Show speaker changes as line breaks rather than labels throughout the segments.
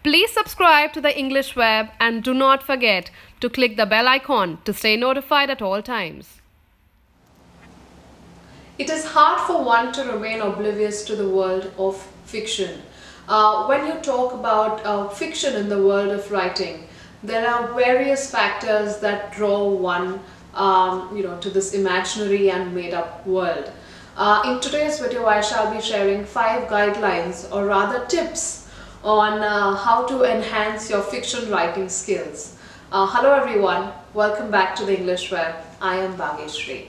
Please subscribe to the English Web and do not forget to click the bell icon to stay notified at all times. It is hard for one to remain oblivious to the world of fiction. When you talk about fiction in the world of writing, there are various factors that draw one to this imaginary and made-up world. In today's video, I shall be sharing 5 guidelines, or rather tips, on how to enhance your fiction writing skills. Hello everyone, welcome back to the English Web. I am Bhageshri.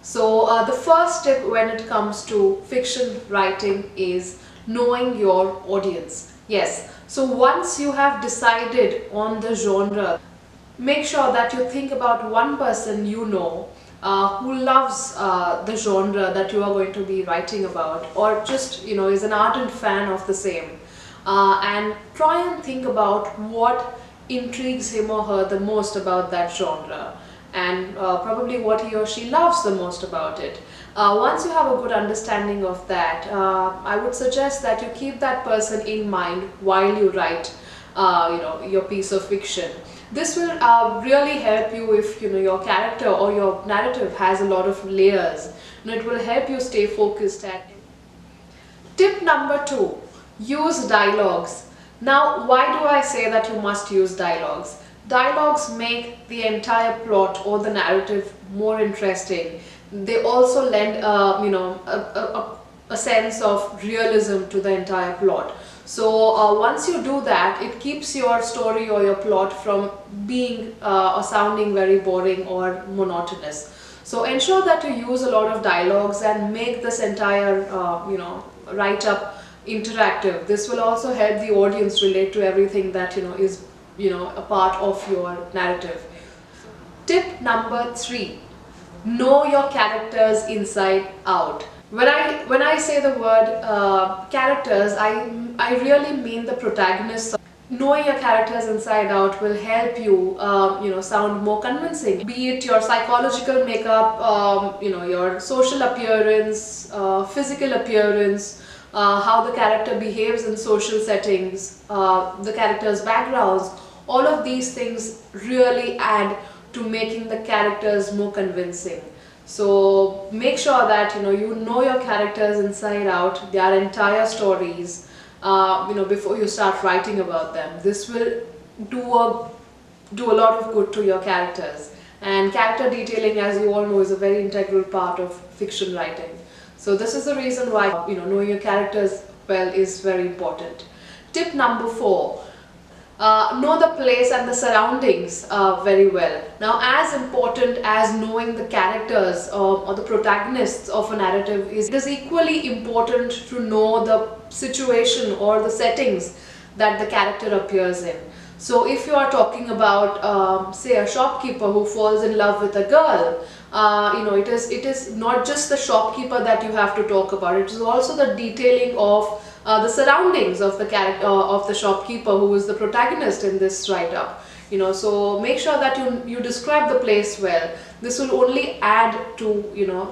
So the first tip when it comes to fiction writing is knowing your audience. Yes, so once you have decided on the genre, make sure that you think about one person you know who loves the genre that you are going to be writing about, or just is an ardent fan of the same, and try and think about what intrigues him or her the most about that genre, and probably what he or she loves the most about it. Once you have a good understanding of that, I would suggest that you keep that person in mind while you write your piece of fiction. This will really help you if your character or your narrative has a lot of layers. It will help you stay focused. Tip number 2, use dialogues. Now, why do I say that you must use dialogues? Dialogues make the entire plot or the narrative more interesting. They also lend a sense of realism to the entire plot. So once you do that, it keeps your story or your plot from being or sounding very boring or monotonous. So ensure that you use a lot of dialogues and make this entire write-up interactive. This will also help the audience relate to everything that is a part of your narrative. Tip number 3, know your characters inside out. When I say the word characters, I really mean the protagonists. Knowing your characters inside out will help you sound more convincing, be it your psychological makeup, your social appearance, physical appearance, how the character behaves in social settings, the character's backgrounds. All of these things really add to making the characters more convincing. So make sure that you know your characters inside out, their entire stories, before you start writing about them. This will do a lot of good to your characters. And character detailing, as you all know, is a very integral part of fiction writing. So this is the reason why knowing your characters well is very important. Tip number 4. Know the place and the surroundings very well. Now, as important as knowing the characters or the protagonists of a narrative is, it is equally important to know the situation or the settings that the character appears in. So if you are talking about say a shopkeeper who falls in love with a girl, it is not just the shopkeeper that you have to talk about. It is also the detailing of the surroundings of the character of the shopkeeper who is the protagonist in this write-up. So make sure that you describe the place well. This will only add to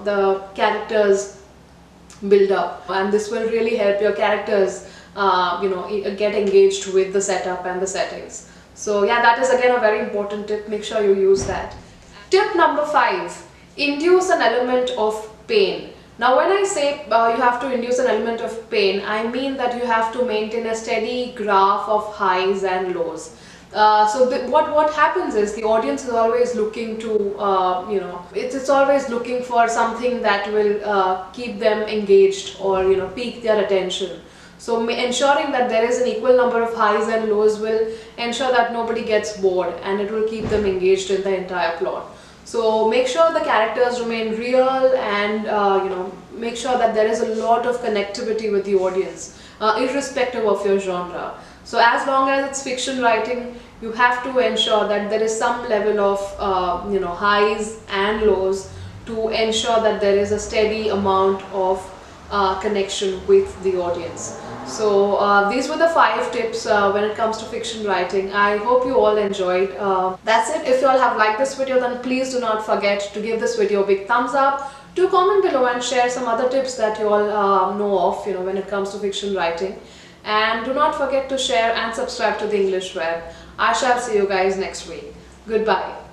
the characters build up, and this will really help your characters get engaged with the setup and the settings. So yeah, that is again a very important tip. Make sure you use that. Tip number 5, induce an element of pain. Now, when I say you have to induce an element of pain, I mean that you have to maintain a steady graph of highs and lows. What happens is the audience is always looking to, it's always looking for something that will keep them engaged or pique their attention. So ensuring that there is an equal number of highs and lows will ensure that nobody gets bored, and it will keep them engaged in the entire plot. So make sure the characters remain real, and make sure that there is a lot of connectivity with the audience, irrespective of your genre. So as long as it's fiction writing, you have to ensure that there is some level of highs and lows to ensure that there is a steady amount of connection with the audience. So these were the 5 tips when it comes to fiction writing. I hope you all enjoyed. That's it. If you all have liked this video, then please do not forget to give this video a big thumbs up. Do comment below and share some other tips that you all know of when it comes to fiction writing. and do not forget to share and subscribe to the English Web. I shall see you guys next week. Goodbye.